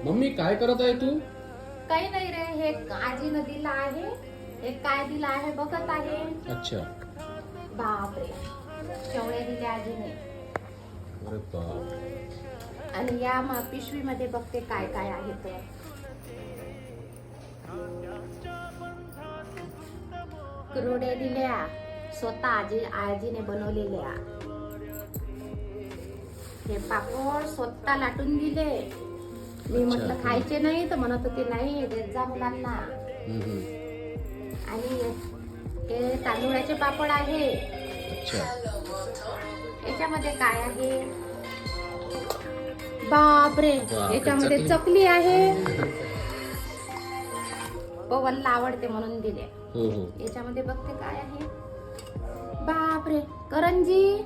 Mummy काय करत आहे तू? काही नाही रे, हे आजीनं दिलं आहे. हे काय दिलं आहे बघत आहे. अच्छा. बापरे, शेवळे दिले आजीने. अरे बाप. आणि या पिशवीमध्ये बघते काय काय आहे तर. कुरवड्या दिल्या, स्वतः आजीने बनवलेल्या. हे पापड स्वतः लाटून दिले. मी म्हटलं खायचे नाही तर म्हणत होते नाही देत जा मुलांना. आणि हे तांदूळाचे पापड आहे. याच्यामध्ये काय आहे? बापरे, याच्यामध्ये चकली आहे. पवनला आवडते म्हणून दिले. याच्यामध्ये बघते काय आहे. बापरे, करंजी.